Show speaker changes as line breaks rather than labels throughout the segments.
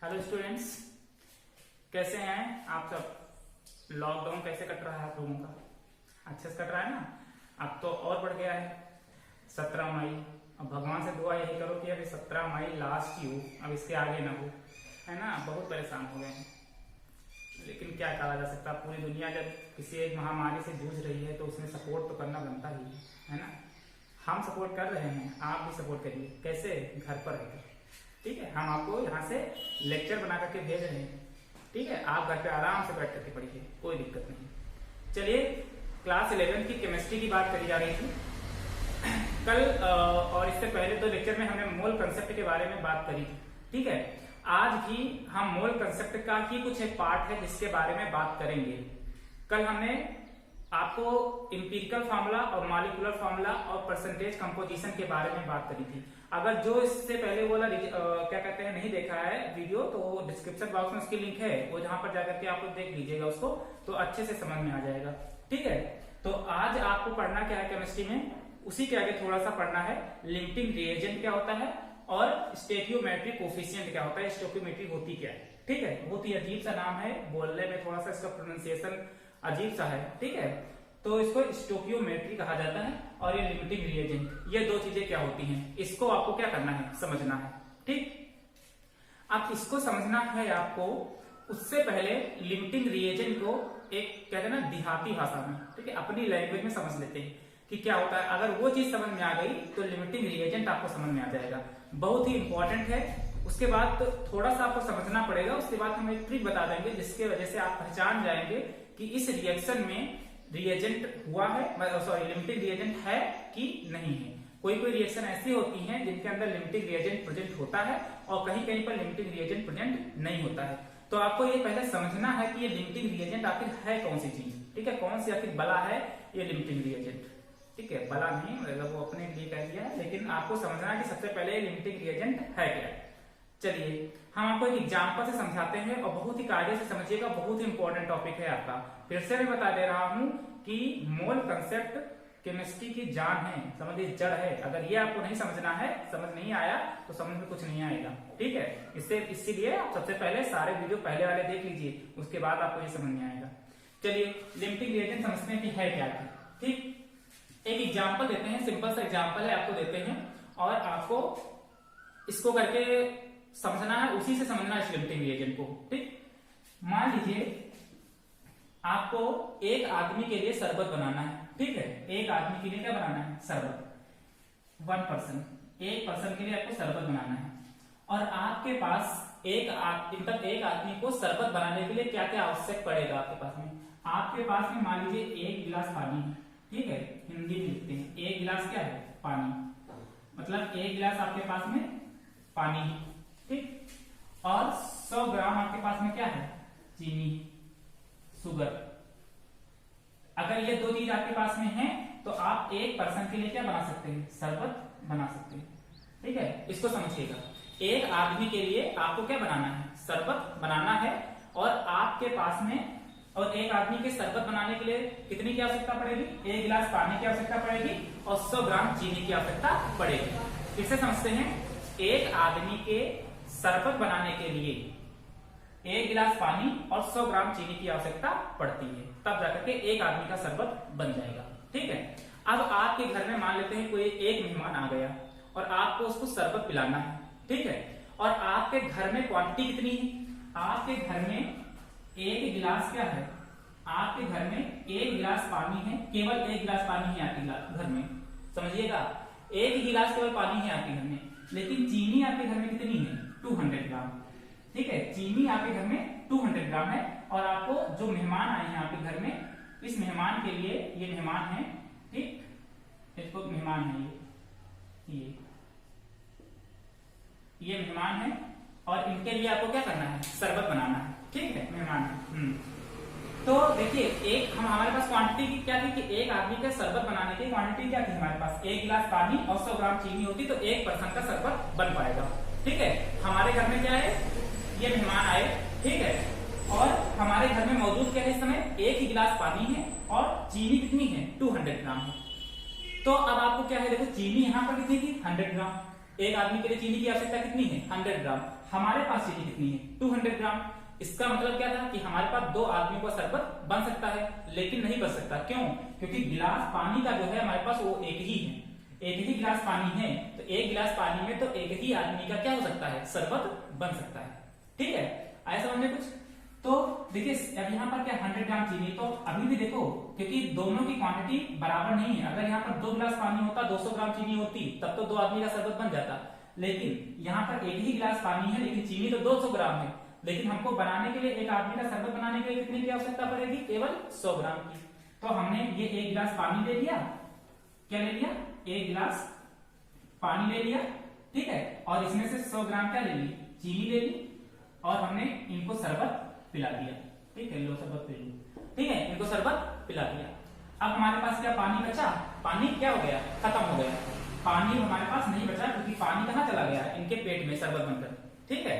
Hello students, कैसे हैं आप सब। लॉकडाउन कैसे कट रहा है आप लोगों का? अच्छे से कट रहा है ना? अब तो और बढ़ गया है 17 मई। अब भगवान से दुआ यही करो कि अभी 17 मई लास्ट ही हो, अब इसके आगे ना हो, है ना। बहुत परेशान हो गए हैं, लेकिन क्या कहा जा सकता। पूरी दुनिया जब किसी एक महामारी से जूझ रही है तो उसमें सपोर्ट तो करना बनता ही है ना। हम सपोर्ट कर रहे हैं, आप भी सपोर्ट करिए। कैसे? घर पर रहकर, ठीक है। हम आपको यहाँ से लेक्चर बना करके भेज रहे हैं, ठीक है। आप घर पे आराम से बैठ करके पढ़िए, कोई दिक्कत नहीं। चलिए, क्लास 11 की केमिस्ट्री की बात करी जा रही थी कल, और इससे पहले दो लेक्चर में हमने मोल कंसेप्ट के बारे में बात करी थी, ठीक है। आज भी हम मोल कंसेप्ट का ही कुछ एक पार्ट है जिसके बारे में बात करेंगे। कल हमने आपको इंपिरिकल फार्मूला और मॉलिक्यूलर फार्मूला और परसेंटेज कंपोजिशन के बारे में बात करी थी। अगर जो इससे पहले वाला क्या कहते हैं नहीं देखा है वीडियो, तो डिस्क्रिप्शन बॉक्स में उसकी लिंक है, वो जहां पर जाकर के आप लोग देख लीजिएगा उसको, तो अच्छे से समझ में आ जाएगा, ठीक है। तो आज आपको पढ़ना क्या है केमिस्ट्री में, उसी के आगे थोड़ा सा पढ़ना है लिमिटिंग रिएजेंट क्या होता है और स्टोइकियोमेट्रिक कोफिशिएंट क्या होता है। स्टोइकियोमेट्री होती क्या है, ठीक है। बहुत ही अजीब सा नाम है, बोलने में थोड़ा सा इसका प्रोनाउंसिएशन अजीब सा है, ठीक है। तो इसको स्टोइकियोमेट्री कहा जाता है और ये लिमिटिंग रिएजेंट, ये दो चीजें क्या होती हैं, इसको आपको क्या करना है, समझना है, ठीक। अब इसको समझना है आपको, उससे पहले लिमिटिंग रिएजेंट को एक कहते हैं ना देहाती भाषा में, ठीक है, अपनी लैंग्वेज में समझ लेते हैं कि क्या होता है। अगर वो चीज समझ में आ गई तो लिमिटिंग रिएजेंट आपको समझ में आ जाएगा। बहुत ही इंपॉर्टेंट है। उसके बाद तो थोड़ा सा आपको समझना पड़ेगा, उसके बाद हम एक ट्रिक बता देंगे जिसके वजह से आप पहचान जाएंगे कि इस रिएक्शन में रिएजेंट हुआ है, सॉरी लिमिटिंग रिएजेंट है कि नहीं है। कोई कोई रिएक्शन ऐसी होती हैं जिनके अंदर लिमिटिंग रिएजेंट प्रेजेंट होता है और कहीं कहीं पर लिमिटिंग रिएजेंट प्रेजेंट नहीं होता है। तो आपको ये पहले समझना है कि ये लिमिटिंग रिएजेंट आखिर है कौन सी चीज, ठीक है, कौन सी आखिर बला है ये लिमिटिंग रिएजेंट, ठीक है। बला नहीं मतलब वो अपने लिए कह दिया है, लेकिन आपको समझना है कि सबसे पहले लिमिटिंग रिएजेंट है क्या। चलिए हम आपको एक एग्जांपल से समझाते हैं और बहुत ही कायदे से समझिएगा, बहुत ही इंपॉर्टेंट टॉपिक है आपका। फिर से मैं बता दे रहा हूं कि मोल कंसेप्ट केमिस्ट्री की जान है, समझिए जड़ है। अगर ये आपको नहीं समझना है, समझ नहीं आया तो समझ में कुछ नहीं आएगा, ठीक है। इसीलिए आप सबसे पहले सारे वीडियो पहले वाले देख लीजिए, उसके बाद आपको ये समझ में आएगा। चलिए लिमिटिंग रिएजेंट समझते हैं कि है क्या, ठीक। एक एग्जाम्पल देते हैं, सिंपल सा एग्जाम्पल है आपको देते हैं और आपको इसको करके समझना है, उसी से समझना है इस लिमिटिंग रिएजेंट को, ठीक। मान लीजिए आपको एक आदमी के लिए शरबत बनाना है, ठीक है। एक आदमी के लिए क्या बनाना है, शरबत। 1 पर्सन, एक पर्सन के लिए आपको शरबत बनाना है और आपके पास एक आदमी को शरबत बनाने के लिए क्या क्या आवश्यक पड़ेगा आपके पास में। आपके पास में मान लीजिए 1 गिलास पानी है, ठीक है। हिंदी में लिखते हैं 1 गिलास क्या है, पानी, मतलब 1 गिलास आपके पास में पानी है, ठीक। और 100 ग्राम आपके पास में क्या है, चीनी, शुगर। अगर ये दो चीज आपके पास में है तो आप एक पर्सन के लिए क्या बना सकते हैं, शरबत बना सकते हैं, ठीक है। इसको समझिएगा, एक आदमी के लिए आपको क्या बनाना है, शरबत बनाना है और आपके पास में, और एक आदमी के शरबत बनाने के लिए कितनी की आवश्यकता पड़ेगी, 1 गिलास पानी की आवश्यकता पड़ेगी और 100 ग्राम चीनी की आवश्यकता पड़ेगी। इससे समझते हैं, एक आदमी के शरबत बनाने के लिए 1 गिलास पानी और 100 ग्राम चीनी की आवश्यकता पड़ती है, तब जाकर के एक आदमी का शरबत बन जाएगा, ठीक है। अब आपके घर में मान लेते हैं कोई एक मेहमान आ गया और आपको उसको शरबत पिलाना है, ठीक है। और आपके घर में क्वांटिटी कितनी है, आपके घर में 1 गिलास क्या है, आपके घर में 1 गिलास पानी है, केवल 1 गिलास पानी है आपके घर में, समझिएगा 1 गिलास केवल पानी है आपके घर में, लेकिन चीनी आपके घर में कितनी है, 200 ग्राम, ठीक है। चीनी आपके घर में 200 ग्राम है और आपको जो मेहमान आए हैं आपके घर में, इस मेहमान के लिए, ये मेहमान है, ठीक, इसको मेहमान है ये मेहमान है और इनके लिए आपको क्या करना है, शरबत बनाना है, ठीक है, मेहमान है। तो देखिए एक हमारे पास क्वांटिटी क्या थी कि एक आदमी के शरबत बनाने की क्वांटिटी क्या थी हमारे पास, 1 गिलास पानी और 100 ग्राम चीनी होती तो एक पर्सन का शरबत बन पाएगा, ठीक है। हमारे घर में क्या है, ये मेहमान आए, ठीक है, और हमारे घर में मौजूद क्या है इस समय, 1 गिलास पानी है और चीनी कितनी है, 200 ग्राम है। तो अब आपको क्या है, देखो चीनी यहाँ पर कितनी थी, 100 ग्राम। एक आदमी के लिए चीनी की आवश्यकता कितनी है, 100 ग्राम। हमारे पास चीनी कितनी है 200 ग्राम। इसका मतलब क्या था कि हमारे पास 2 आदमियों का शरबत बन सकता है, लेकिन नहीं बन सकता। क्यों? क्योंकि गिलास पानी का जो है हमारे पास वो एक ही है, एक ही गिलास पानी है, तो एक गिलास पानी में तो एक ही आदमी का क्या हो सकता है, शरबत बन सकता है। ठीक है, आया समझ में कुछ? तो देखिए अब यहाँ पर क्या 100 ग्राम चीनी, तो अभी भी देखो क्योंकि दोनों की क्वांटिटी बराबर नहीं है। अगर यहाँ पर 2 गिलास पानी होता, 200 ग्राम चीनी होती, तब तो 2 आदमी का शरबत बन जाता। लेकिन यहाँ पर एक ही गिलास पानी है, लेकिन चीनी तो 200 ग्राम है। लेकिन हमको बनाने के लिए, एक आदमी का शरबत बनाने के लिए कितने की आवश्यकता पड़ेगी? केवल 100 ग्राम की। तो हमने ये 1 गिलास पानी ले लिया, क्या ले लिया? 1 गिलास पानी ले लिया, ठीक है, और इसमें से 100 ग्राम क्या ले ली? चीनी ले ली, और हमने इनको शरबत पिला दिया। ठीक है, लो शरबत पी लो, ठीक है, इनको शरबत पिला दिया। अब हमारे पास क्या पानी बचा? पानी क्या हो गया? खत्म हो गया। पानी हमारे पास नहीं बचा, क्योंकि पानी कहाँ चला गया? इनके पेट में शरबत बनकर। ठीक है,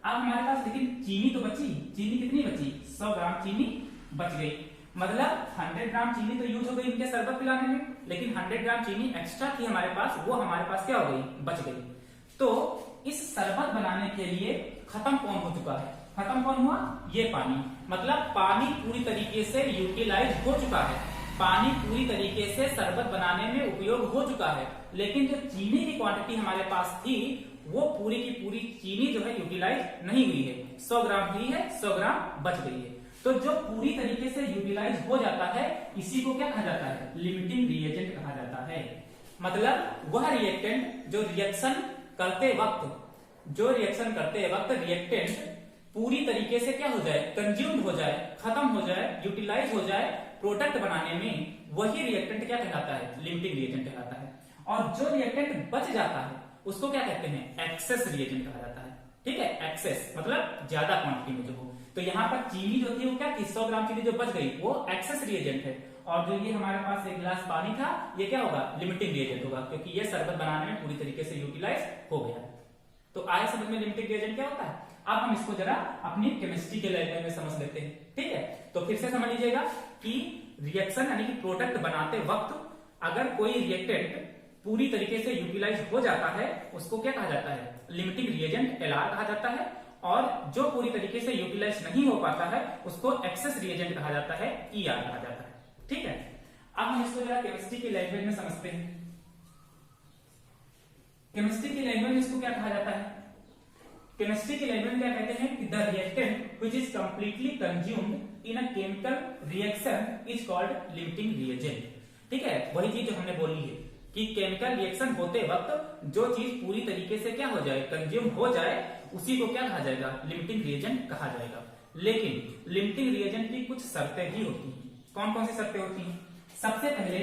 अब हमारे पास लेकिन चीनी तो बची। चीनी कितनी बची? 100 ग्राम चीनी बच गई। मतलब 100 ग्राम चीनी तो यूज हो गई इनके शरबत पिलाने में, लेकिन 100 ग्राम चीनी एक्स्ट्रा थी हमारे पास, वो हमारे पास क्या हो गई? बच गई। तो इस शरबत बनाने के लिए खत्म कौन हो चुका है? खत्म कौन हुआ? ये पानी। मतलब पानी पूरी तरीके से यूटिलाइज हो चुका है, पानी पूरी तरीके से शरबत बनाने में उपयोग हो चुका है। लेकिन जो चीनी की क्वांटिटी हमारे पास थी, वो पूरी की पूरी चीनी जो है यूटिलाइज नहीं हुई है। 100 ग्राम हुई है, 100 ग्राम बच गई है। तो जो पूरी तरीके से यूटिलाइज हो जाता है, इसी को क्या कहा जाता है? लिमिटिंग रिएजेंट कहा जाता है। मतलब वह रिएक्टेंट जो रिएक्शन करते वक्त रिएक्टेंट पूरी तरीके से क्या हो जाए? कंज्यूम्ड हो जाए, खत्म हो जाए, यूटिलाइज हो जाए प्रोडक्ट बनाने में, वही रिएक्टेंट क्या कहलाता है? लिमिटिंग रिएजेंट कहलाता है। और जो रिएक्टेंट बच जाता है उसको क्या कहते हैं? एक्सेस रिएजेंट कहा जाता है। ठीक है, एक्सेस मतलब ज्यादा क्वांटिटी में जो हो। तो यहाँ पर चीनी जो थी वो क्या थी? 100 ग्राम चीनी जो बच गई वो एक्सेस रिएजेंट है, और जो ये हमारे पास 1 गिलास पानी था, ये क्या होगा? लिमिटिंग रिएजेंट होगा, क्योंकि ये शरबत बनाने में पूरी तरीके से यूटिलाइज हो गया। तो आए समझ में लिमिटिंग रिएजेंट क्या होता है? अब हम इसको जरा अपनी केमिस्ट्री के लैंग्वेज में समझ लेते हैं। ठीक है, तो फिर से समझ लीजिएगा कि रिएक्शन यानी कि प्रोडक्ट बनाते वक्त अगर कोई रिएक्टेंट पूरी तरीके से यूटिलाइज हो जाता है, उसको क्या कहा जाता है? लिमिटिंग रिएजेंट LR कहा जाता है। और जो पूरी तरीके से यूटिलाइज नहीं हो पाता है, उसको एक्सेस रिएजेंट कहा जाता है, ER कहा जाता है। ठीक है, अब हम इसको जरा केमिस्ट्री की लैंग्वेज में समझते हैं। केमिस्ट्री की लैंग्वेज में इसको क्या कहा जाता है? केमिस्ट्री की लैंग्वेज में क्या कहते हैं कि the reactant which is completely consumed in a chemical reaction is called limiting reagent. ठीक है, वही चीज जो हमने बोली है कि केमिकल रिएक्शन होते वक्त जो चीज पूरी तरीके से क्या हो जाए? कंज्यूम हो जाए, उसी को क्या कहा जाएगा? लिमिटिंग रिएजेंट कहा जाएगा। लेकिन लिमिटिंग रिएजेंट की कुछ शर्तें भी होती हैं। कौन कौन सी शर्तें होती हैं? सबसे पहले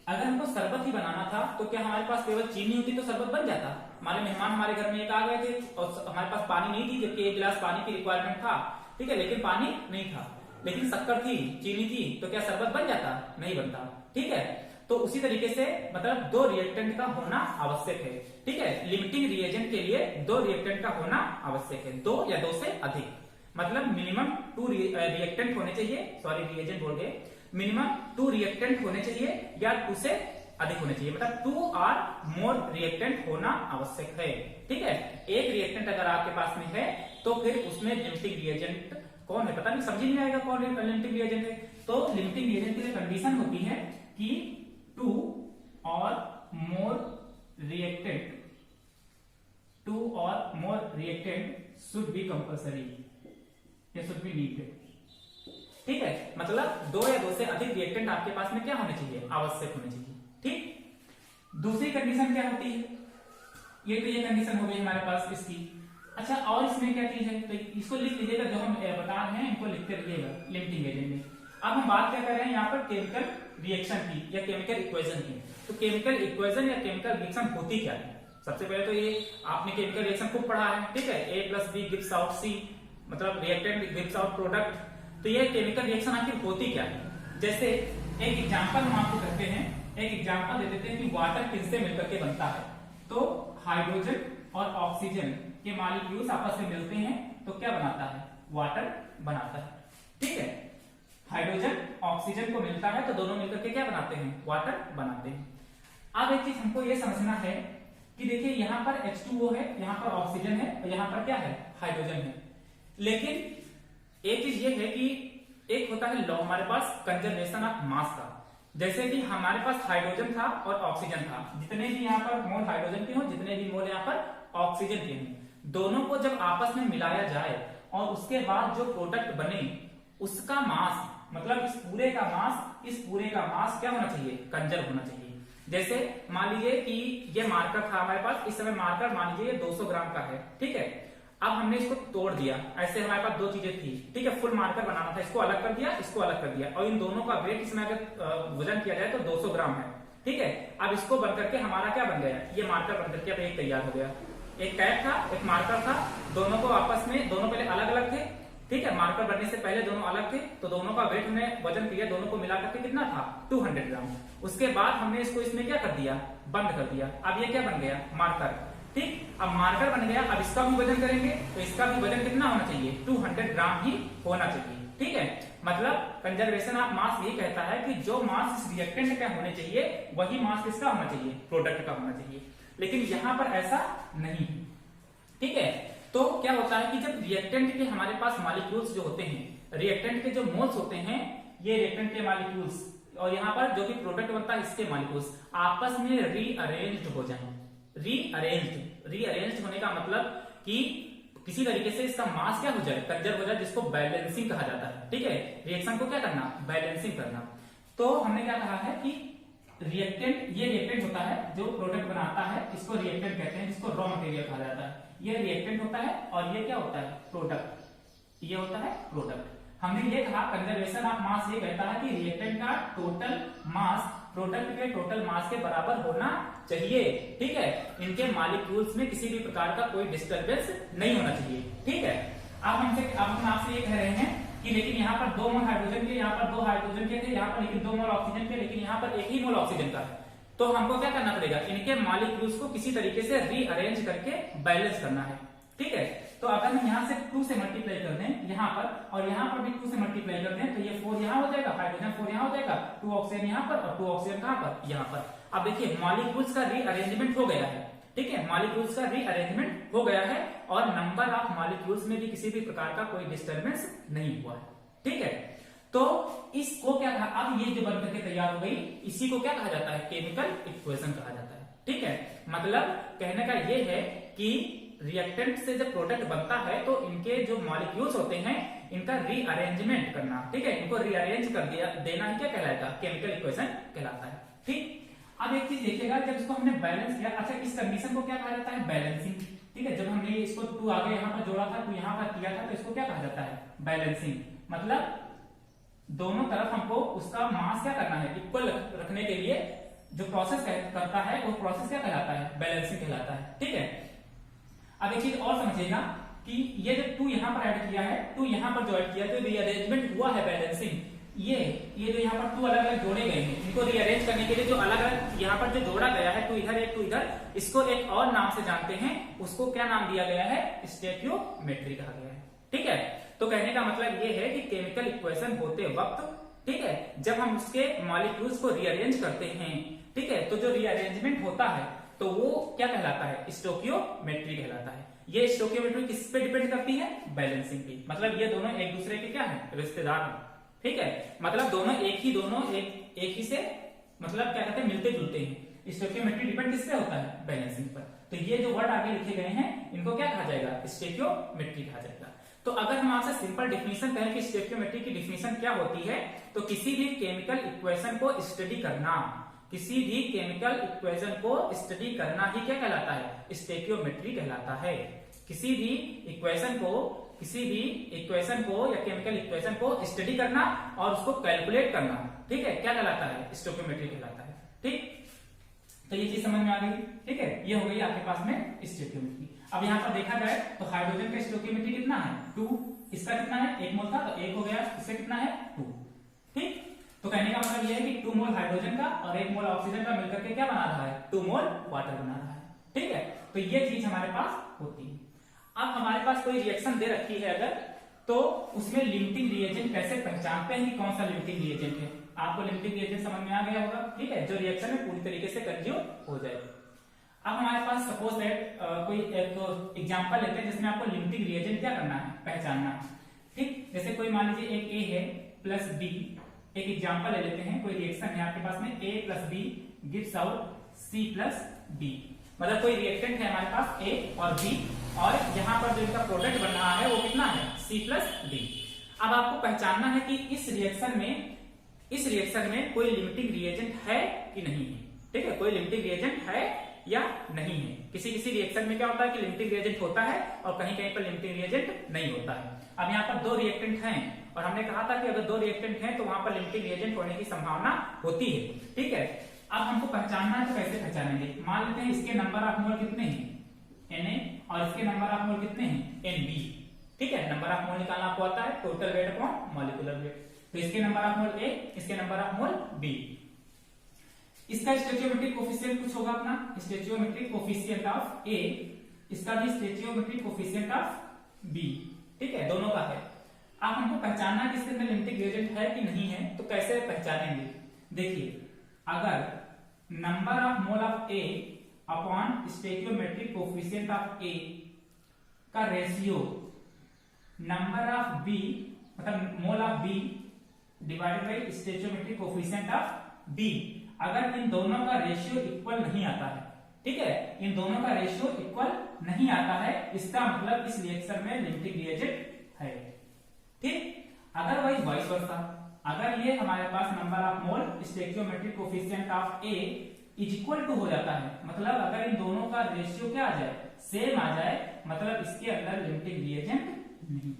अगर हमको शरबत ही बनाना था, तो क्या हमारे पास केवल चीनी होती तो शरबत बन जाता? हमारे मेहमान हमारे घर में एक आ गए थे और हमारे पास पानी नहीं थी, जबकि 1 गिलास पानी की रिक्वायरमेंट था। ठीक है, लेकिन पानी नहीं था, लेकिन शक्कर थी, चीनी थी, तो क्या शरबत बन जाता? नहीं बनता। ठीक है, तो उसी तरीके से मतलब 2 रिएक्टेंट का होना आवश्यक है। ठीक है, लिमिटिंग रिएजेंट के लिए 2 रिएक्टेंट का होना आवश्यक है, 2 या 2 से अधिक। मतलब मिनिमम 2 रिएक्टेंट होने चाहिए, सॉरी रिएजेंट बोल गए, मिनिमम 2 रिएक्टेंट होने चाहिए या 2 से अधिक होने चाहिए। मतलब 2 और मोर रिएक्टेंट होना आवश्यक है। ठीक है, एक रिएक्टेंट अगर आपके पास में है तो फिर उसमें लिमिटिंग रिएजेंट कौन है पता नहीं, समझ नहीं आएगा कौन लिमिटिंग रिएजेंट है। तो लिमिटिंग रिएजेंट के लिए कंडीशन होती है कि 2 और मोर रिएक्टेंट शुड बी कंपल्सरी, या शुड बी नीडेड। ठीक है, मतलब 2 या 2 से अधिक रिएक्टेंट आपके पास में क्या होने चाहिए? आवश्यक होने चाहिए। ठीक, दूसरी कंडीशन क्या होती है? ये तो ये कंडीशन हो गई हमारे पास इसकी। अच्छा, और इसमें क्या चीज है? तो इसको लिख लीजिएगा, जो हम बता रहे हैं इनको लिखते रहिएगा लिमिटिंग रिएजेंट में। अब हम बात क्या कर रहे हैं यहाँ पर? केमिकल रिएक्शन की या केमिकल इक्वेशन की। तो केमिकल इक्वेशन या केमिकल रिएक्शन होती क्या है? सबसे पहले तो ये आपने केमिकल रिएक्शन खूब पढ़ा है। ठीक है, A+B गिव्स आउट C, मतलब रिएक्टेंट गिव्स आउट प्रोडक्ट। तो ये केमिकल रिएक्शन आखिर होती क्या है? जैसे एक एग्जांपल हम आपको करते हैं, एक एग्जांपल दे देते हैं कि वाटर किससे मिलकर के बनता है। तो हाइड्रोजन और ऑक्सीजन के मॉलिक्यूल्स आपस में मिलते हैं तो क्या बनाता है? वाटर बनाता है। ठीक है, हाइड्रोजन ऑक्सीजन को मिलता है तो दोनों मिलकर के क्या बनाते हैं? वाटर बनाते हैं। अब एक चीज हमको ये समझना है कि देखिए यहाँ पर H2O है, यहाँ पर ऑक्सीजन है और यहाँ पर क्या है, हाइड्रोजन है। लेकिन एक चीज ये है कि एक होता है लॉ हमारे पास कंजर्वेशन ऑफ मास का। जैसे कि हमारे पास हाइड्रोजन था और ऑक्सीजन था, जितने भी यहाँ पर मोल हाइड्रोजन के हो, जितने भी मोल यहाँ पर ऑक्सीजन के हों, दोनों को जब आपस में मिलाया जाए और उसके बाद जो प्रोडक्ट बने उसका मास, मतलब इस पूरे का मास क्या होना चाहिए, कंजर्व होना चाहिए। जैसे मान लीजिए कि ये मार्कर था हमारे पास, इस समय मार्कर मान लीजिए 200 ग्राम का है, ठीक है। अब हमने इसको तोड़ दिया, ऐसे हमारे पास दो चीजें थी, ठीक है, फुल मार्कर बनाना था, इसको अलग कर दिया, इसको अलग कर दिया, और इन दोनों का वेट इसमें अगर वजन किया जाए तो 200 ग्राम है, ठीक है। अब इसको बन करके हमारा क्या बन गया, ये मार्कर बन करके अब एक तैयार हो गया। एक कैप था, एक मार्कर था, दोनों को आपस में, दोनों पहले अलग अलग थे, ठीक है, मार्कर बनने से पहले दोनों अलग थे, तो दोनों का वेट हमने वजन किया, दोनों को मिला करके कितना था, 200 ग्राम। उसके बाद हमने इसको इसमें क्या कर दिया, बंद कर दिया। अब ये क्या बन गया, मार्कर, ठीक। अब मार्कर बन गया, अब इसका भी वजन करेंगे तो इसका भी वजन कितना होना चाहिए, 200 ग्राम ही होना चाहिए, ठीक है। मतलब कंजर्वेशन ऑफ मास ये कहता है कि जो मास इस रिएक्टेंट का होने चाहिए वही मास किसका होना चाहिए, प्रोडक्ट का होना चाहिए। लेकिन यहां पर ऐसा नहीं, ठीक है। तो क्या होता है कि जब रिएक्टेंट के हमारे पास मॉलिक्यूल्स जो होते हैं, रिएक्टेंट के जो मोल्स होते हैं, ये रिएक्टेंट के मॉलिक्यूल्स और यहाँ पर जो भी प्रोडक्ट बनता है इसके मॉलिक्यूल्स आपस में रीअरेंज्ड हो जाएं। रीअरेंज्ड होने का मतलब कि किसी तरीके से इसका मास क्या हो जाए, कंजर्व हो जाए, जिसको बैलेंसिंग कहा जाता है, ठीक है। रिएक्शन को क्या करना, बैलेंसिंग करना। तो हमने क्या कहा है कि रिएक्टेंट, ये रिएक्टेंट होता है जो प्रोडक्ट बनाता है, इसको रिएक्टेंट कहते हैं, जिसको रॉ मटेरियल कहा जाता है। ये रिएक्टेंट होता है और ये क्या होता है, प्रोडक्ट, ये होता है प्रोडक्ट। हमने ये कहा कंजर्वेशन ऑफ मास ये कहता है कि रिएक्टेंट का टोटल मास प्रोडक्ट के टोटल मास के बराबर होना चाहिए, ठीक है। इनके मॉलिक्यूल्स में किसी भी प्रकार का कोई डिस्टर्बेंस नहीं होना चाहिए, ठीक है। अब हम आपसे ये कह रहे हैं कि लेकिन यहाँ पर 2 मोल हाइड्रोजन के, यहाँ पर 2 हाइड्रोजन के थे, यहाँ पर लेकिन 2 मोल ऑक्सीजन के, लेकिन यहाँ पर 1 ही मोल ऑक्सीजन का है। तो हमको क्या करना पड़ेगा, इनके मॉलिक्यूल्स को किसी तरीके से रीअरेंज करके बैलेंस करना है, ठीक है। तो अगर हम यहाँ से 2 से मल्टीप्लाई कर दें यहाँ पर, और यहाँ पर भी 2 से मल्टीप्लाई कर दें, तो ये 4 यहाँ हो जाएगा, हाइड्रोजन 4 यहाँ हो जाएगा, 2 ऑक्सीजन यहाँ पर और 2 ऑक्सीजन कहाँ पर, यहाँ पर। अब देखिए मॉलिक्यूल्स का रीअरेंजमेंट हो गया है, ठीक है, मॉलिक्यूल्स का रीअरेंजमेंट हो गया है और नंबर ऑफ मॉलिक्यूल्स में भी किसी भी प्रकार का कोई डिस्टर्बेंस नहीं हुआ है, ठीक है। तो इसको क्या कहा, अब ये जो बन करके तैयार हो गई, इसी को क्या कहा जाता है, केमिकल इक्वेशन कहा जाता है, ठीक है। मतलब कहने का ये है कि रिएक्टेंट से जब प्रोडक्ट बनता है तो इनके जो मॉलिक्यूल्स होते हैं इनका रीअरेंजमेंट करना, ठीक है, इनको रीअरेंज कर दिया देना ही क्या कहलाएगा, केमिकल इक्वेशन कहलाता है, ठीक। अब एक चीज देखिएगा, जब इसको हमने बैलेंस किया, अच्छा इस कंडीशन को क्या कहा जाता है, बैलेंसिंग, ठीक है। जब हमने इसको 2 आगे यहाँ पर जोड़ा था, 2 यहाँ पर किया था, तो इसको क्या कहा जाता है, बैलेंसिंग। मतलब दोनों तरफ हमको उसका मास क्या करना है, इक्वल रखने के लिए जो प्रोसेस करता है वो प्रोसेस क्या कहलाता है, बैलेंसिंग कहलाता है, ठीक है। अब एक चीज और समझिएगा कि ये जो 2 यहाँ पर ऐड किया है, 2 यहाँ पर जो ऐड किया है, तो रीअरेंजमेंट हुआ है, बैलेंसिंग। ये जो यहाँ पर 2 अलग अलग जोड़े गए हैं, इनको रीअरेंज करने के लिए जो अलग अलग यहाँ पर जो जोड़ा गया है, 2 इधर एक 2 इधर, इसको एक और नाम से जानते हैं, उसको क्या नाम दिया गया है, स्टेकियोमेट्री कहा गया है, ठीक है। तो कहने का मतलब ये है कि केमिकल इक्वेशन होते वक्त, ठीक है, जब हम उसके मॉलिक्यूल्स को रीअरेंज करते हैं, ठीक है, तो जो रीअरेंजमेंट होता है तो वो क्या कहलाता है, स्टोकियोमेट्री कहलाता है। ये स्टोकियोमेट्री किस पे डिपेंड करती है, बैलेंसिंग पे। मतलब ये दोनों एक दूसरे के क्या है, रिश्तेदार हैं, ठीक है। मतलब दोनों एक ही से मतलब क्या कहते हैं, मिलते जुलते हैं। स्टोकियोमेट्री डिपेंड किस पे होता है, बैलेंसिंग पर। तो ये जो वर्ड आगे लिखे गए हैं इनको क्या कहा जाएगा, स्टोकियोमेट्री कहा जाएगा। तो अगर हम आपसे सिंपल डिफिनेशन कहें कि स्टोकियोमेट्री की डिफिनेशन क्या होती है, तो किसी भी केमिकल इक्वेशन को स्टडी करना, किसी भी केमिकल इक्वेशन को स्टडी करना ही क्या कहलाता है, स्टोकियोमेट्री कहलाता है। किसी भी इक्वेशन को या केमिकल इक्वेशन को स्टडी करना और उसको कैलकुलेट करना, ठीक है, क्या कहलाता है, स्टोकियोमेट्री कहलाता है, ठीक। तो ये चीज समझ में आ गई, ठीक है। ये हो गई आपके पास में स्टोकियोमेट्री। अब यहाँ पर देखा जाए तो हाइड्रोजन का स्टोकियोमेट्री कितना है, 2, इसका कितना है, 1 मोल था तो 1 हो गया, इससे कितना है, 2, ठीक। तो कहने का मतलब यह है कि 2 मोल हाइड्रोजन का और 1 मोल ऑक्सीजन का मिलकर के क्या बना रहा है, 2 मोल वाटर बना रहा है, ठीक है। तो ये चीज हमारे पास होती है। अब हमारे पास कोई रिएक्शन दे रखी है अगर, तो उसमें लिमिटिंग रिएजेंट कैसे पहचानते हैं कि कौन सा लिमिटिंग रिएजेंट है। आपको लिमिटिंग रिएजेंट समझ में आ गया होगा, ठीक है, जो रिएक्शन में पूरी तरीके से कंज्यूम हो जाए। अब हमारे पास सपोज दैट कोई एक एग्जांपल लेते हैं जिसमें आपको लिमिटिंग रिएजेंट क्या करना है, पहचानना है। ठीक, जैसे कोई मान लीजिए एक ए है प्लस बी, एक एग्जांपल ले लेते हैं, कोई रिएक्शन है आपके पास में A plus B gives out C plus B, मतलब कोई रिएक्टेंट है हमारे पास ए और बी, और यहाँ पर जो इनका प्रोडक्ट बन रहा है वो कितना है, सी प्लस डी। अब आपको पहचानना है कि इस रिएक्शन में कोई लिमिटिंग रिएजेंट है कि नहीं है। ठीक है, कोई लिमिटिंग रिएजेंट है या नहीं है। किसी किसी रिएक्शन में क्या होता है कि लिमिटिंग रिएजेंट होता है और कहीं कहीं पर लिमिटिंग रिएजेंट नहीं होता है। अब यहाँ पर दो रिएक्टेंट हैं और हमने कहा था कि अगर दो रिएक्टेंट हैं तो वहां पर लिमिटिंग रिएजेंट होने की संभावना होती है। ठीक है, अब हमको पहचानना है तो कैसे पहचानेंगे, मान लेते हैं इसके नंबर ऑफ मोल कितने हैं Na और इसके नंबर ऑफ मोल कितने हैं Nb। ठीक है, नंबर ऑफ मोल निकालना आपको आता है, total weight upon molecular weight. तो इसके नंबर ऑफ मोल A, इसके नंबर ऑफ मोल B। इसका स्टोइचियोमेट्रिक कोफिशिएंट कुछ होगा अपना, स्टोइचियोमेट्रिक कोफिशिएंट ऑफ A, इसका भी स्टोइचियोमेट्रिक कोफिशिएंट ऑफ B। ठीक है, दोनों का है। अब हमको पहचानना है कि इसके अंदर लिमिटिंग रिएजेंट है कि नहीं है, तो कैसे पहचानेंगे। देखिए, अगर number of mole of A upon stoichiometric coefficient of A का रेशियो नंबर ऑफ B, मतलब mole of B divided by stoichiometric coefficient of B, अगर इन दोनों का रेशियो इक्वल नहीं आता है, ठीक है, इन दोनों का रेशियो इक्वल नहीं आता है, इसका मतलब इस रिएक्शन में लिमिटिंग रिएजेंट है। ठीक, अदरवाइज वाइस वर्सा, अगर ये हमारे पास number of mole stoichiometric coefficient of A is equal to हो जाता है, मतलब अगर इन दोनों का रेशियो क्या आ जाए, सेम आ जाए, मतलब इसके अंदर लिमिटिंग रिएजेंट नहीं।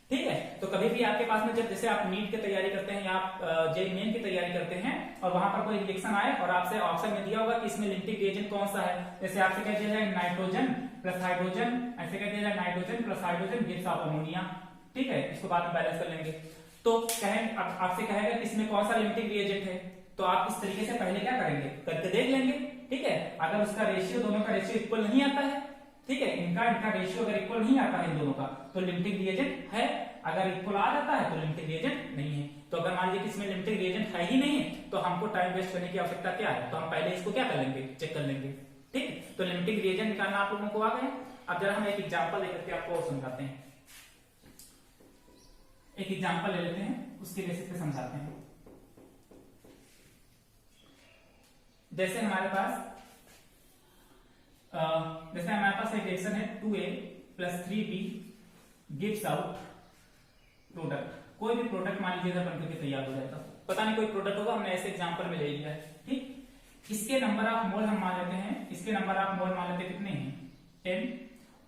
ठीक है, तो कभी भी आपके पास में जब जैसे आप नीट की तैयारी करते हैं या आप जेईई मेन की तैयारी करते हैं और वहां पर कोई रिएक्शन आए और आपसे ऑप्शन में दिया होगा कि इसमें लिमिटिंग रिएजेंट कौन सा है, जैसे आपसे कह दिया जाए नाइट्रोजन प्लस हाइड्रोजन, ऐसे कह दिया जाए nitrogen plus hydrogen gives off ammonia. ठीक है, इसको बाद में बैलेंस कर लेंगे। तो आपसे कहेगा कि इसमें कौन सा लिमिटिंग रिएजेंट है, तो आप इस तरीके से पहले क्या करेंगे, करके देख लेंगे। ठीक है, अगर उसका रेशियो, दोनों का रेशियो इक्वल नहीं आता है, ठीक है, इनका रेशियो अगर इक्वल नहीं आता है इन दोनों का, तो लिमिटिंग रिएजेंट है। अगर इक्वल आ जाता है तो लिमिटिंग रिएजेंट नहीं है। तो अगर मान लीजिए कि इसमें लिमिटिंग रिएजेंट है ही नहीं है, तो हमको टाइम वेस्ट करने की आवश्यकता क्या है, तो हम पहले इसको क्या कर लेंगे, चेक कर लेंगे। ठीक, तो लिमिटिंग रिएजेंट निकालना आप लोगों को आ गए। अब जरा हम एक एग्जांपल लेकर के आपको समझाते हैं, एक एग्जांपल ले लेते हैं, उसके बेसिस पे समझाते हैं। जैसे हमारे पास एक रिएक्शन है 2A plus 3B gives out product. कोई भी प्रोडक्ट मान लीजिए बन करके तैयार हो जाएगा, पता नहीं कोई प्रोडक्ट होगा, हमने ऐसे एग्जांपल में ले लिया है। ठीक, इसके नंबर ऑफ मोल हम मान लेते हैं, इसके नंबर ऑफ मोल मान लेते हैं कितने हैं 10,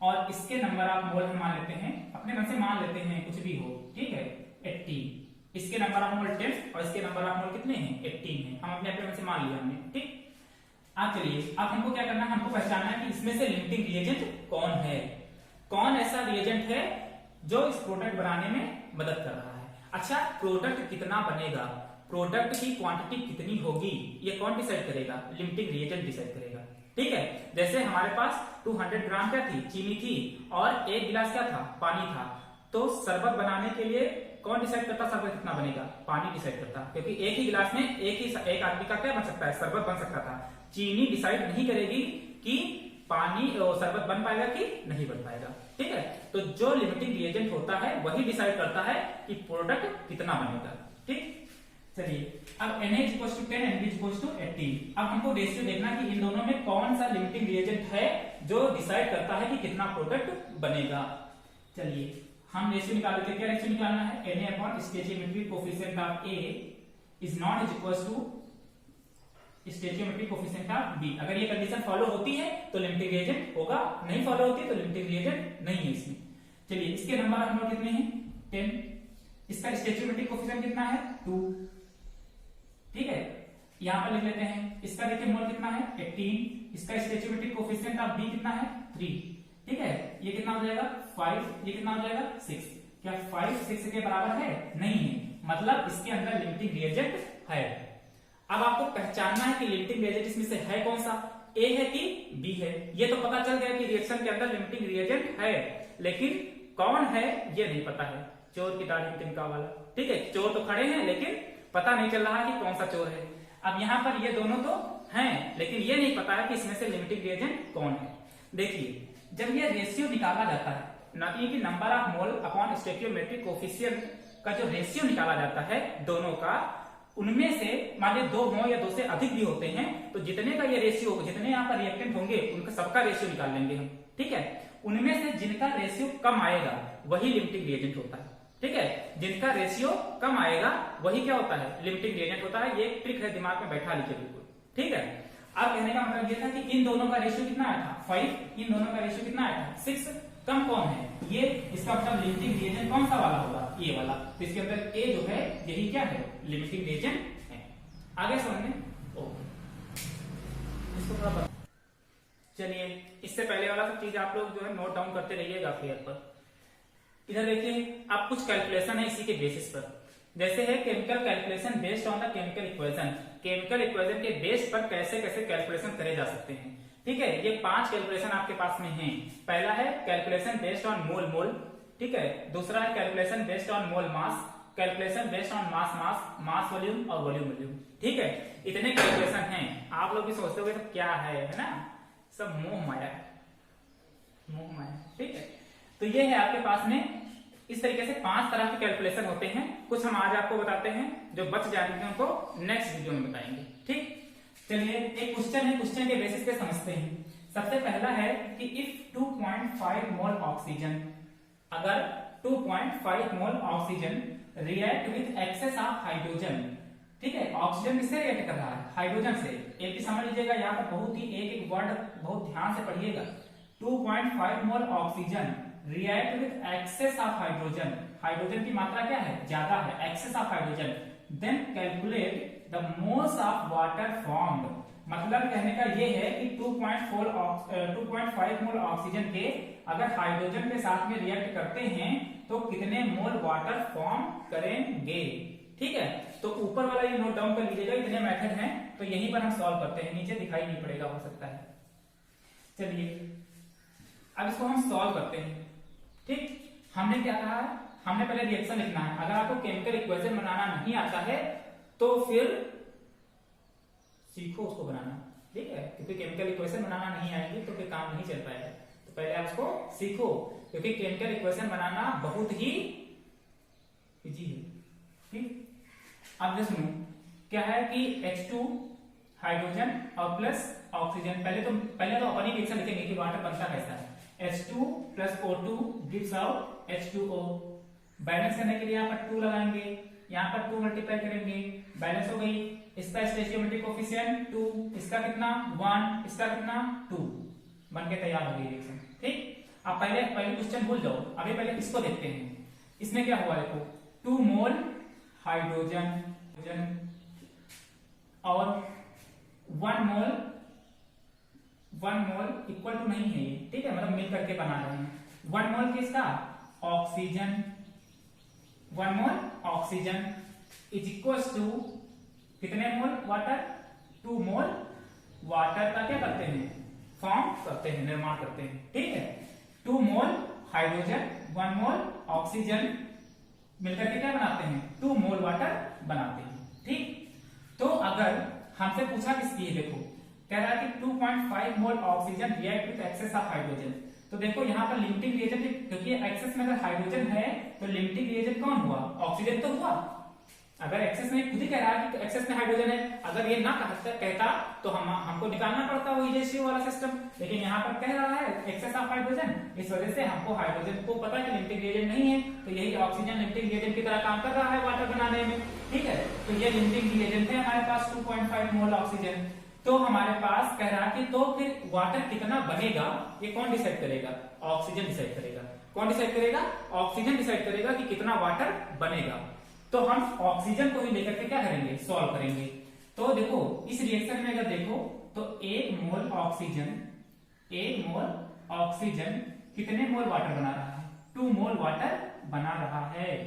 और इसके नंबर ऑफ मोल हम मान लेते हैं, अपने मन से मान लेते हैं कुछ भी हो, ठीक है 18। इसके नंबर ऑफ मोल 10 और इसके नंबर ऑफ मोल कितने हैं 18 है, हम अपने मन से मान लिया हमने। ठीक, अब चलिए, अब हमको क्या करना है, हमको पहचानना है कि इसमें से लिमिटिंग रिएजेंट कौन है, कौन ऐसा रिएजेंट है जो इस प्रोडक्ट बनाने में मदद कर रहा है। अच्छा, प्रोडक्ट कितना बनेगा, प्रोडक्ट की क्वांटिटी कितनी होगी, ये कौन डिसाइड करेगा, लिमिटिंग रिएजेंट डिसाइड करेगा। ठीक है, जैसे हमारे पास 200 ग्राम क्या थी, चीनी थी, और एक गिलास क्या था, पानी था। तो शरबत बनाने के लिए कौन डिसाइड करता शरबत कितना बनेगा, पानी डिसाइड करता, क्योंकि एक ही गिलास में एक आदमी का क्या बन सकता है, शरबत बन सकता था। चीनी डिसाइड नहीं करेगी कि पानी और शरबत बन पाएगा कि नहीं बन पाएगा। ठीक है, तो जो लिमिटिंग रिएजेंट होता है वही डिसाइड करता है कि प्रोडक्ट कितना बनेगा। ठीक, चलिए, अब Na=10 Nb=18। अब हमको रेशियो देखना कि इन दोनों में कौन सा लिमिटिंग रिएजेंट है जो डिसाइड करता है कि कितना प्रोडक्ट बनेगा। चलिए, हम रेशियो निकाल लेते हैं। क्या रेशियो निकालना है, Na/स्टोइचियोमेट्रिक coefficient of A is not equal to stoichiometric coefficient of B। अगर ये कंडीशन फॉलो होती है तो लिमिटिंग रिएजेंट होगा, नहीं फॉलो होती है तो लिमिटिंग रिएजेंट नहीं है इसमें। चलिए, इसके नंबर ऑफ मोल कितने हैं 10, इसका स्टोइचियोमेट्रिक कोफिशिएंट कितना है 2। ठीक है, यहां पर लिख लेते हैं, इसका देखिए मोल कितना है 18, इसका स्टोइचियोमेट्रिक कोफिशिएंट ऑफ B कितना है 3। ठीक है, ये कितना हो जाएगा 5, ये कितना हो जाएगा 6। क्या 5 6 के बराबर है, नहीं है, मतलब इसके अंदर लिमिटिंग रिएजेंट है। अब आपको पहचानना है कि लिमिटिंग रिएजेंट इसमें से है कौन सा, ए है कि बी है। ये तो पता चल गया कि रिएक्शन के अंदर लिमिटिंग रिएजेंट है, लेकिन कौन है ये नहीं पता है, चोर की दाढ़ी में तिनका वाला। ठीक है, चोर तो खड़े हैं लेकिन पता नहीं चल रहा कि कौन सा चोर है। अब यहाँ पर ये दोनों तो हैं, लेकिन ये नहीं पता है कि इसमें से लिमिटिंग रिएजेंट कौन है। देखिए, जब ये रेशियो निकाला जाता है, ना कि number of mole upon stoichiometric coefficient का जो रेशियो निकाला जाता है दोनों का, उनमें से मान लीजिए 2 हो या 2 से अधिक भी होते हैं, तो जितने का ये रेशियो, जितने यहाँ पर रिएक्टेंट होंगे उनका सबका रेशियो निकाल लेंगे हम, ठीक है। उनमें से जिनका रेशियो कम आएगा वही लिमिटिंग रिएजेंट होता है, ठीक है। जिनका रेशियो कम आएगा वही क्या होता है, लिमिटिंग रिएजेंट होता है। ये एक ट्रिक है, दिमाग में बैठा लीजिए बिल्कुल, ठीक है। अब कहने का मतलब ये था कि इन दोनों का रेशियो कितना आया था 5, इन दोनों का रेशियो कितना आया था 6, कम कौन है ये, इसका मतलब लिमिटिंग रिएजेंट कौन सा वाला होगा, ये वाला। तो इसके अंदर ए जो है यही क्या है, लिमिटिंग रिएजेंट है। आगे समझने इसको थोड़ा चलिए, इससे पहले वाला सब चीज आप लोग जो है नोट डाउन करते रहिएगा पेपर पर। इधर देखिए, आप कुछ कैलकुलेशन है इसी के बेसिस पर, जैसे है chemical calculation based on the chemical equation. Chemical equation के बेस पर कैसे कैसे कैलकुलेशन करे जा सकते हैं, ठीक है। ये 5 कैलकुलेशन आपके पास में हैं। पहला है कैलकुलेशन बेस्ड ऑन मोल मोल, ठीक है। दूसरा है calculation based on mole mass, calculation based on mass mass, mass volume और वॉल्यूम वॉल्यूम, ठीक है। इतने कैलकुलेशन हैं। आप लोग भी सोचते होंगे तो क्या है ना, सब मोह माया, मोह माया, ठीक है। तो ये है आपके पास में, इस तरीके से 5 तरह के कैलकुलेशन होते हैं। कुछ हम आज आपको बताते हैं, जो बच जाएंगे उनको नेक्स्ट वीडियो में बताएंगे, ठीक। चलिए, एक क्वेश्चन है, क्वेश्चन के बेसिस पे समझते हैं। सबसे पहला है कि इफ 2.5 मोल ऑक्सीजन, अगर 2.5 mole oxygen react with excess of hydrogen, ठीक है। ऑक्सीजन किससे रिएक्ट कर रहा है, हाइड्रोजन से। एक ही समझ लीजिएगा, यहाँ पर बहुत ही एक वर्ड बहुत ध्यान से पढ़िएगा। 2.5 mole oxygen react with excess of hydrogen, hydrogen की मात्रा क्या है, ज्यादा है, excess of hydrogen. Then calculate the moles of water formed, मतलब कहने का ये है कि 2.5 मोल ऑक्सीजन के अगर हाइड्रोजन के साथ में रिएक्ट करते हैं तो कितने मोल वाटर फॉर्म करेंगे, ठीक है। तो ऊपर वाला ये नोट डाउन कर लीजिएगा, इतने मेथड हैं, तो यहीं पर हम सॉल्व करते हैं, नीचे दिखाई नहीं पड़ेगा, हो सकता है। चलिए, अब इसको हम सॉल्व करते हैं, ठीक। हमने क्या कहा, हमने पहले रिएक्शन लिखना है। अगर आपको केमिकल इक्वेशन बनाना नहीं आता है तो फिर सीखो उसको बनाना, ठीक है। क्योंकि केमिकल इक्वेशन बनाना नहीं आएगी तो फिर काम नहीं चल पाएगा। तो पहले आप उसको सीखो, क्योंकि केमिकल इक्वेशन बनाना बहुत ही इजी है, ठीक। अब जो सुनो, क्या है कि H2 हाइड्रोजन और प्लस ऑक्सीजन, पहले तो अपन ही रिएक्शन लिखेंगे कि वाटर बनता कैसा है। H2 plus O2 gives out H2O। Balance करने के लिए यहाँ पर 2 लगाएंगे, यहाँ पर 2 मल्टीप्लाई करेंगे, बैलेंस हो गई। इसका स्टोइकियोमेट्रिक कोफिशिएंट 2, इसका कितना 1, इसका कितना 2, बन के तैयार हो गई रिएक्शन, ठीक। अब पहले क्वेश्चन भूल जाओ, अभी पहले इसको देखते हैं। इसमें क्या हुआ देखो, 2 मोल हाइड्रोजन और 1 मोल इक्वल टू नहीं है ये, ठीक है, मतलब मिल करके बना रहे हैं। 1 मोल किसका, oxygen, 1 mole oxygen is equal to कितने मोल वाटर, 2 मोल वाटर का क्या करते हैं, फॉर्म करते हैं, निर्माण करते हैं, ठीक है। 2 मोल हाइड्रोजन 1 मोल ऑक्सीजन मिलकर के क्या बनाते हैं, 2 मोल वाटर बनाते हैं, ठीक। तो अगर हमसे पूछा किसकी है, देखो कह रहा है कि 2.5 mole oxygen react with excess of hydrogen. तो देखो यहाँ पर लिमिटिंग रिएजेंट, क्योंकि एक्सेस में अगर हाइड्रोजन है तो लिमिटिंग रिएजेंट कौन हुआ, ऑक्सीजन तो हुआ। अगर एक्सेस में खुद ही कह रहा है कि एक्सेस में हाइड्रोजन है, अगर ये ना कहता तो हमको निकालना पड़ता वो रेशियो वाला सिस्टम, लेकिन यहाँ पर कह रहा है एक्सेस ऑफ हाइड्रोजन, इस वजह से हमको हाइड्रोजन को पता है कि लिमिटिंग रिएजेंट नहीं है, तो यही ऑक्सीजन लिमिटिंग रिएजेंट की तरह काम कर रहा है वाटर बनाने में, ठीक है। तो ये लिमिटिंग रिएजेंट है हमारे पास 2.5 मोल ऑक्सीजन। तो हमारे पास कह रहा कि तो फिर वाटर कितना बनेगा, ये कौन डिसाइड करेगा, ऑक्सीजन डिसाइड करेगा। कौन डिसाइड करेगा, ऑक्सीजन डिसाइड करेगा कि कितना वाटर बनेगा। तो हम ऑक्सीजन को ही लेकर के क्या करेंगे, सॉल्व करेंगे। तो देखो इस रिएक्शन में अगर देखो तो 1 मोल ऑक्सीजन कितने मोल वाटर बना रहा है, 2 मोल वाटर बना रहा है,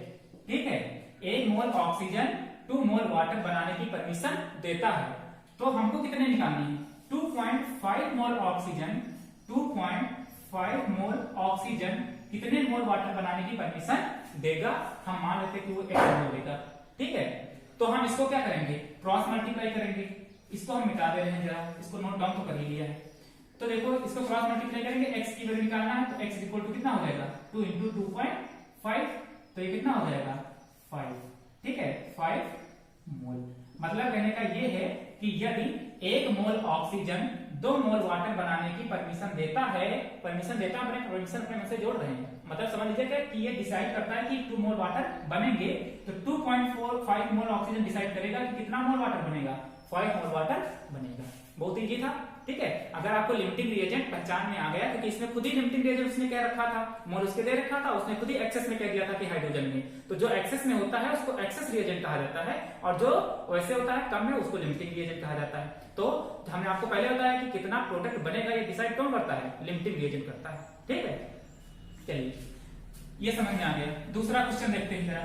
ठीक है। 1 मोल ऑक्सीजन 2 मोल वाटर बनाने की परमिशन देता है। तो हमको कितने निकालनी है, 2.5 मोल ऑक्सीजन, 2.5 मोल ऑक्सीजन कितने मोल वाटर बनाने की परमिशन देगा, हम मान लेते कि वो 1 मोल देगा, ठीक है। तो हम इसको क्या करेंगे, क्रॉस मल्टीप्लाई करेंगे, इसको हम मिटा दे रहे हैं जरा, इसको नोट डाउन तो कर ही लिया है। तो देखो इसको क्रॉस मल्टीप्लाई करेंगे, x की वैल्यू निकालना है, तो x इक्वल टू कितना हो जाएगा 2 इंटू 2.5, तो ये कितना हो जाएगा 5, ठीक है 5 मोल। मतलब कहने का ये है कि यदि 1 मोल ऑक्सीजन 2 मोल वाटर बनाने की परमिशन देता है, अपने परमिशन अपने में से जोड़ रहे हैं, मतलब समझ लीजिए कि ये डिसाइड करता है कि 2 मोल वाटर बनेंगे, तो 2.45 मोल ऑक्सीजन डिसाइड करेगा कि कितना मोल वाटर बनेगा, 5 मोल वाटर बनेगा। बहुत इजी था, ठीक है। अगर आपको लिमिटिंग रिएजेंट पहचान में आ गया, क्योंकि इसमें खुद ही लिमिटिंग रिएजेंट उसने कह रखा था, मोल उसके दे रखा था, उसने खुद ही एक्सेस में कह दिया था कि हाइड्रोजन में, तो जो एक्सेस में होता है उसको एक्सेस रिएजेंट कहा जाता है, और जो वैसे होता है कम में उसको लिमिटिंग रिएजेंट कहा जाता है। तो हमने आपको पहले बताया कि कितना प्रोडक्ट बनेगा ये डिसाइड कौन करता है, लिमिटिंग रिएजेंट करता है, ठीक है। चलिए ये समझ में आ गया। दूसरा क्वेश्चन देखते हैं जरा।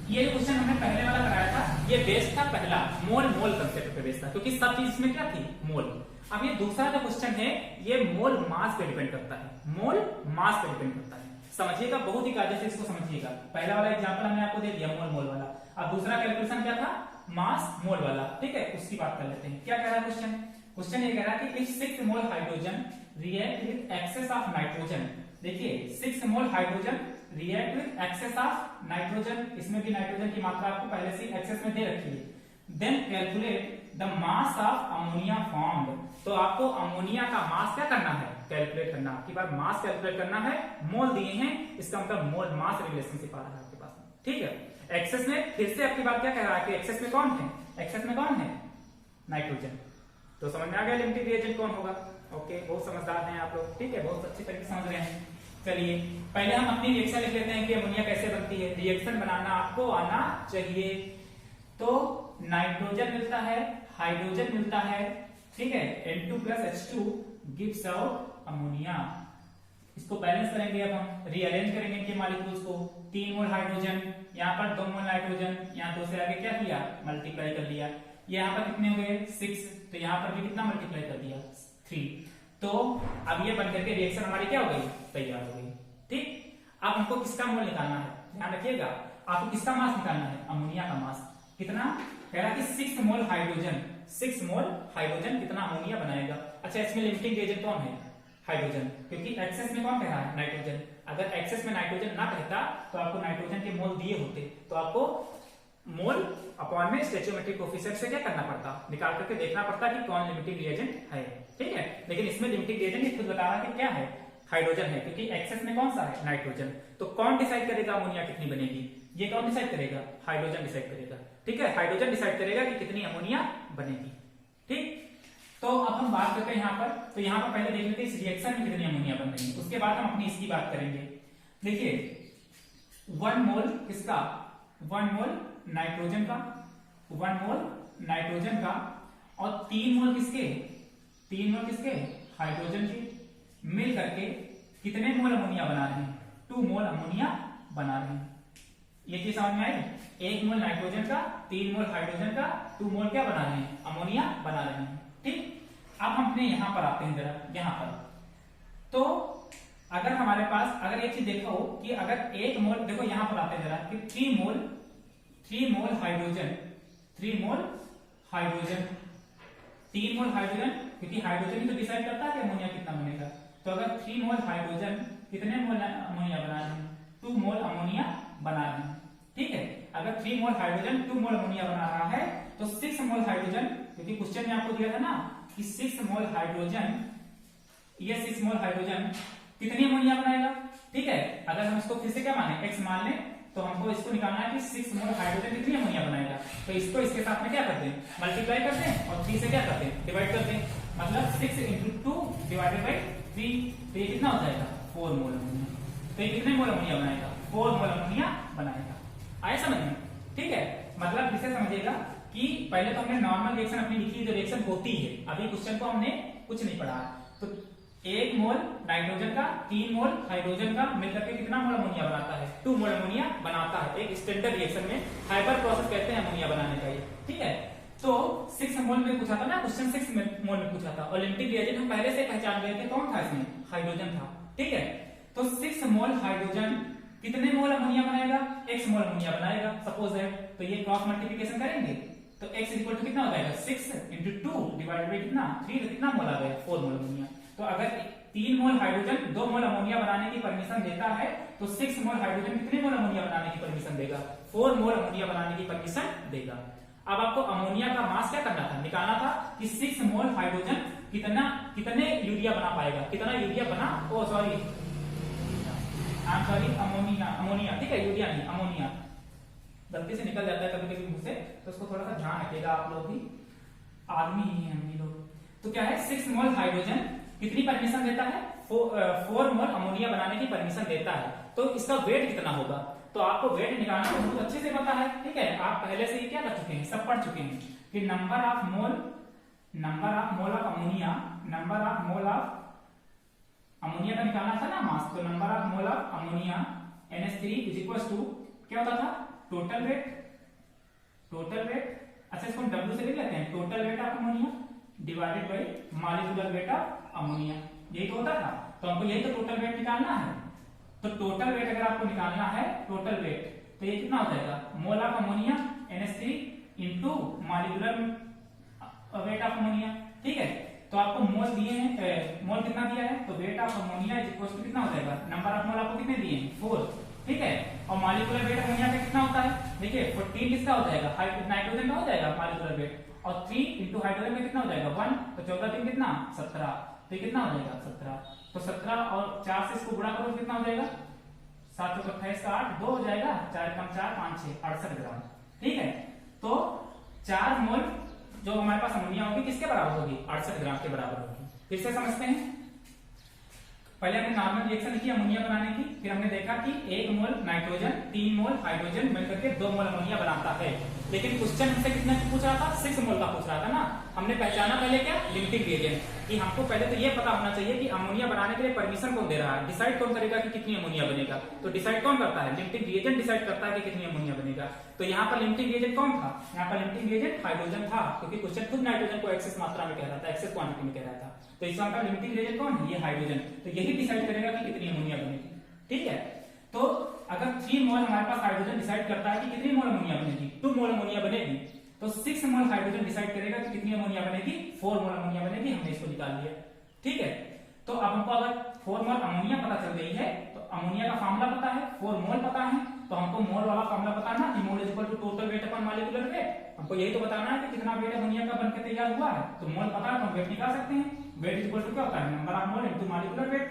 ये जो क्वेश्चन हमने पहले वाला कराया था ये बेस्ड था पहला मोल कंसेप्ट पे बेस्ड था, क्योंकि सब चीज इसमें क्या थी, मोल। अब ये दूसरा जो क्वेश्चन है ये मोल मास पे डिपेंड करता है, मोल मास पे डिपेंड करता है। समझिएगा, बहुत ही कायदे से इसको समझिएगा। पहला वाला एग्जांपल हमने आपको दे दिया मोल वाला, अब दूसरा कैलकुलेशन क्या था, मास मोल वाला, ठीक है। उसकी बात कर लेते हैं। क्या कह रहा है क्वेश्चन ये कह रहा है कि if 6 mole hydrogen react with excess of nitrogen, देखिए 6 mole hydrogen react with excess of nitrogen, इसमें भी नाइट्रोजन की मात्रा आपको पहले से एक्सेस में दे रखी है, then calculate the mass of ammonia formed, तो आपको अमोनिया का मास क्या करना है, कैलकुलेट करना। आपकी बार मास कैलकुलेट करना है, मोल दिए हैं, इसका मतलब मोल मास रिलेशनशिप आ रहा है आपके पास, ठीक है। एक्सेस में फिर से आपकी बात क्या कह रहा है कि एक्सेस में कौन है, एक्सेस में कौन है, नाइट्रोजन। तो समझ में आ गया लिमिटिंग रिएजेंट कौन होगा। ओके, बहुत समझदार हैं आप लोग, ठीक है, बहुत अच्छी तरीके से समझ रहे हैं। चलिए पहले हम अपनी रिएक्शन लिख लेते हैं कि अमोनिया कैसे बनती है। रिएक्शन बनाना आपको आना चाहिए। तो नाइट्रोजन मिलता है, हाइड्रोजन मिलता है, ठीक है, N2+H2 गिव्स आउट अमोनिया। इसको बैलेंस करेंगे, अब हम रीअरेंज करेंगे इनके मॉलिक्यूल्स को। 3 मोल हाइड्रोजन, यहाँ पर 2 मोल नाइट्रोजन, यहाँ 2 से आगे क्या किया, मल्टीप्लाई कर लिया। यहाँ पर कितने हो गए 6, तो यहाँ पर भी कितना मल्टीप्लाई कर दिया 3। तो अब ये बनकर के रिएक्शन हमारी क्या हो गई, तैयार हो गई, ठीक। अब हमको किसका मोल निकालना है, ध्यान रखिएगा, आपको किसका मास निकालना है, अमोनिया का मास। कितना कह रहा है कि 6 मोल हाइड्रोजन, 6 मोल हाइड्रोजन कितना अमोनिया बनाएगा। अच्छा, इसमें लिमिटिंग एजेंट कौन है, हाइड्रोजन, क्योंकि एक्सेस में कौन कह रहा है, नाइट्रोजन। अगर एक्सेस में नाइट्रोजन ना कहता तो आपको नाइट्रोजन के मोल दिए होते, तो आपको मोल अपॉन में स्टोइचियोमेट्रिक कोएफिशिएंट से क्या करना पड़ता, निकाल करके देखना पड़ता कि कौन लिमिटिंग रिएजेंट है, ठीक है। लेकिन इसमें लिमिटिंग रिएजेंट खुद बता रहा है कि क्या है, हाइड्रोजन है, क्योंकि एक्सेस में कौन सा है, नाइट्रोजन। तो कौन डिसाइड करेगा अमोनिया कितनी बनेगी, ये कौन डिसाइड करेगा, हाइड्रोजन डिसाइड करेगा, ठीक है। हाइड्रोजन डिसाइड करेगा कि कितनी अमोनिया बनेगी, ठीक। तो अब हम बात करते हैं यहाँ पर, तो यहाँ पर पहले देख लेते हैं इस रिएक्शन में कितनी अमोनिया बन रही है, उसके बाद हम अपनी इसकी बात करेंगे। देखिए 1 मोल किसका, 1 मोल नाइट्रोजन का, 1 मोल नाइट्रोजन का, और 3 मोल किसके, 3 मोल किसके, हाइड्रोजन के, मिल करके कितने मोल अमोनिया बना रहे हैं, 2 मोल अमोनिया बना रहे हैं। ये चीज समझ में आई, 1 मोल नाइट्रोजन का, 3 मोल हाइड्रोजन का, 2 मोल क्या बना रहे हैं, अमोनिया बना रहे हैं, ठीक। अब हम अपने यहां पर आते हैं जरा, यहां पर तो अगर हमारे पास अगर एक चीज देखा हो कि अगर 1 मोल, देखो यहां पर आते हैं जरा कि 3 मोल हाइड्रोजन, 3 मोल हाइड्रोजन, 3 मोल हाइड्रोजन, क्योंकि हाइड्रोजन ही तो डिसाइड करता है कि अमोनिया कितना बनेगा। तो अगर 3 मोल हाइड्रोजन कितने मोल अमोनिया बना रहे हैं, 2 मोल अमोनिया बना रहे हैं, ठीक है। अगर 3 मोल हाइड्रोजन 2 मोल अमोनिया बना रहा है, तो 6 मोल हाइड्रोजन, क्योंकि क्वेश्चन में आपको दिया था ना कि 6 मोल हाइड्रोजन, ये 6 मोल हाइड्रोजन कितनी अमोनिया बनाएगा, ठीक है। अगर हम इसको फिर से क्या माने, x मान लें, तो हमको इसको निकालना है कि 6 मोल हाइड्रोजन कितनी अमोनिया बनाएगा। तो इसको इसके साथ में क्या करते हैं, मल्टीप्लाई करते हैं, और 3 से क्या करते हैं, डिवाइड करते हैं, मतलब 6 × 2 डिवाइडेड बाई 3, तो ये कितना हो जाएगा 4 मोल अमोनिया। तो ये कितने मोल अमोनिया बनाएगा, 4 मोल अमोनिया बनाएगा। आए समझ में, ठीक है। मतलब इसे समझिएगा कि पहले तो हमने नॉर्मल रिएक्शन अपनी लिखी, जो रिएक्शन होती है, अभी क्वेश्चन को हमने कुछ नहीं पढ़ा। तो 1 मोल नाइट्रोजन का, 3 मोल हाइड्रोजन का मिलकर के कितना मोल अमोनिया बनाता है, 2 मोल अमोनिया बनाता है। एक स्टैंडर्ड रिएक्शन में हाइपर प्रोसेस कहते हैं अमोनिया बनाने का, ठीक है। तो 6 मोल में पूछा था ना क्वेश्चन, 6 मोल में पूछा था, और लिमिटिंग रिएजेंट हम पहले से पहचान गए थे, कौन था इसमें, हाइड्रोजन था, ठीक है। तो 6 मोल हाइड्रोजन कितने मोल अमोनिया बनाएगा, x मोल अमोनिया बनाएगा, सपोज है। तो ये क्रॉस मल्टीप्लिकेशन करेंगे, तो x इक्वल टू कितना हो जाएगा 6 इंटू 2 डिवाइडेड बाई कितना 3, तो कितना मोल आ गया 4 मोल अमोनिया। तो अगर 3 मोल हाइड्रोजन 2 मोल अमोनिया बनाने की परमिशन देता है तो 6 मोल हाइड्रोजन कितने मोल अमोनिया बनाने की परमिशन देगा 4 मोल अमोनिया बनाने की परमिशन देगा। अब आपको अमोनिया का मास क्या करना था, निकालना था कि 6 मोल हाइड्रोजन कितने यूरिया बना पाएगा, कितना यूरिया बना, ओ सॉरी अमोनिया, ठीक है, यूरिया नहीं अमोनिया, गलती से निकल जाता है कभी कभी मुंह से, तो उसको थोड़ा सा ध्यान रखिएगा, आप लोग भी आदमी ही हैं हम लोग। तो क्या है 6 मोल हाइड्रोजन कितनी परमिशन देता है 4 मोल अमोनिया बनाने की परमिशन देता है। तो इसका वेट कितना होगा, तो आपको वेट निकालना तो बहुत अच्छे से पता है, ठीक है, आप पहले से ही क्या कर चुके हैं, सब पढ़ चुके हैं कि number of mole of ammonia का निकालना था ना मास, तो number of mole of ammonia NH3 is equal to क्या होता था टोटल वेट, अच्छा इसको W से लिख लेते हैं, total weight of ammonia divided by molecular weight of ammonia, यही तो होता था। तो हमको यही तो टोटल वेट निकालना है। तो टोटल वेट अगर आपको निकालना है टोटल वेट, तो ये कितना हो जाएगा मोल of ammonia NH3 into molecular weight of ammonia, ठीक है। तो आपको मोल दिए हैं, मोल कितना दिया है, तो weight of ammonia is equal to कितना हो जाएगा, नंबर ऑफ मोल आपको कितने दिए हैं 4, ठीक है, और मॉलिक्यूलर वेट अमोनिया का कितना होता है, देखिए 14 किसका हो जाएगा नाइट्रोजन का हो जाएगा मॉलिक्यूलर वेट, और 3 इंटू हाइड्रोजन में कितना हो जाएगा 1, तो 14 3 कितना 17, तो कितना हो जाएगा 17, तो 17 और 4 से इसको गुणा करो कितना हो जाएगा 7 × 28 का 8, 2 हो जाएगा, 4 × 4 5 6 68 ग्राम, ठीक है। तो 4 मोल जो हमारे पास अमोनिया होगी किसके बराबर होगी 68 ग्राम के बराबर होगी। फिर से समझते हैं, पहले हमने नॉर्मल रिएक्शन की अमोनिया बनाने की, फिर हमने देखा कि 1 मोल नाइट्रोजन 3 मोल हाइड्रोजन मिलकर के 2 मोल अमोनिया बनाता है, लेकिन क्वेश्चन हमसे कितना पूछ रहा था 6 मोल का पूछ रहा था ना। हमने पहचाना पहले क्या लिमिटिंग रिएजेंट, कि हमको पहले तो ये पता होना चाहिए कि अमोनिया बनाने के लिए परमिशन कौन दे रहा है, डिसाइड कौन करेगा कि कितनी अमोनिया बनेगा, तो डिसाइड कौन करता है लिमिटिंग रिएजेंट डिसाइड करता है कि कितनी अमोनिया बनेगा। तो यहाँ पर लिमिटिंग रिएजेंट कौन था, यहाँ पर लिमिटिंग रिएजेंट हाइड्रोजन था, क्योंकि क्वेश्चन खुद नाइट्रोजन को एक्सेस मात्रा में कह रहा था, एक्सेस क्वांटिटी में कह रहा था, तो इस का लिमिटिंग रिएजेंट कौन है, ये हाइड्रोजन, तो यही डिसाइड करेगा कि कितनी अमोनिया बनेगी, ठीक है। तो अगर 3 मोल हमारे पास हाइड्रोजन डिसाइड करता है कि कितनी मोल अमोनिया बनेगी 2 मोल अमोनिया बनेगी, तो 6 मोल हाइड्रोजन डिसाइड करेगा कि कितनी अमोनिया बनेगी 4 मोल अमोनिया बनेगी, हमने इसको निकाल लिया, ठीक है। तो अब हमको अगर 4 मोल अमोनिया पता चल गई है, तो अमोनिया का फार्मूला पता है, 4 मोल पता है, तो हमको मोल वाला फार्मूला बताना कि mole is equal to total weight upon molecular weight, हमको यही तो बताना है कि कितना वेट अमोनिया का बनकर तैयार हुआ है। तो मोल पता है तो हम वेट निकाल सकते हैं, वेट इज इक्वल टू क्या होता है number of mole into molecular weight,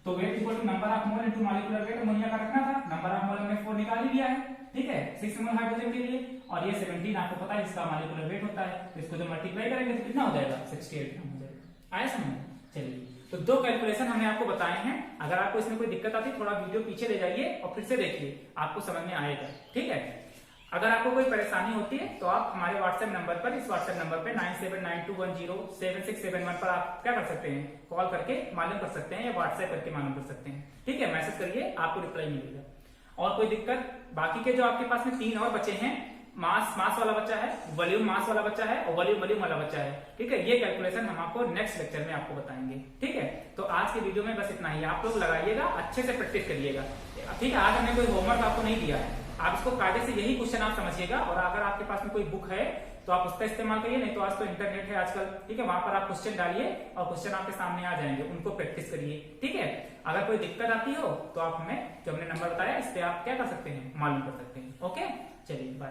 तो weight equal to number of mole into molecular weight ammonia का रखना था, नंबर ऑफ मोल हमने 4 निकाल ही लिया है, ठीक है, 6 मोल हाइड्रोजन के लिए, और ये 17 आपको पता है इसका मॉलिक्यूलर वेट होता है, तो इसको जब मल्टीप्लाई करेंगे तो कितना हो जाएगा 68 ग्राम हो जाएगा। आया समझ, चलिए तो 2 कैलकुलेशन हमने आपको बताए हैं, अगर आपको इसमें कोई दिक्कत आती है थोड़ा वीडियो पीछे ले जाइए और फिर से देखिए, आपको समझ में आएगा, ठीक है। अगर आपको कोई परेशानी होती है तो आप हमारे व्हाट्सएप नंबर पर, इस व्हाट्सएप नंबर पे 9792107671 पर आप क्या कर सकते हैं, कॉल करके मालूम कर सकते हैं या व्हाट्सएप करके मालूम कर सकते हैं, ठीक है, मैसेज करिए आपको रिप्लाई मिलेगा। और कोई दिक्कत, बाकी के जो आपके पास में 3 और बचे हैं, मास वाला बच्चा है, वॉल्यूम मास वाला बच्चा है और वॉल्यूम वाला बच्चा है, ठीक है, ये कैलकुलेशन हम आपको नेक्स्ट लेक्चर में आपको बताएंगे, ठीक है। तो आज के वीडियो में बस इतना ही, आप लोग लगाइएगा, अच्छे से प्रैक्टिस करिएगा, ठीक है। आज हमने कोई होमवर्क आपको नहीं दिया है, आप इसको कायदे से यही क्वेश्चन आप समझिएगा, और अगर आपके पास में कोई बुक है तो आप उसका इस्तेमाल करिए, नहीं तो आज तो इंटरनेट है आजकल, ठीक है, वहां पर आप क्वेश्चन डालिए और क्वेश्चन आपके सामने आ जाएंगे, उनको प्रैक्टिस करिए, ठीक है। अगर कोई दिक्कत आती हो तो आप हमें जो हमने नंबर बताया इस पे आप क्या कर सकते हैं मालूम कर सकते हैं, ओके, चलिए बाय।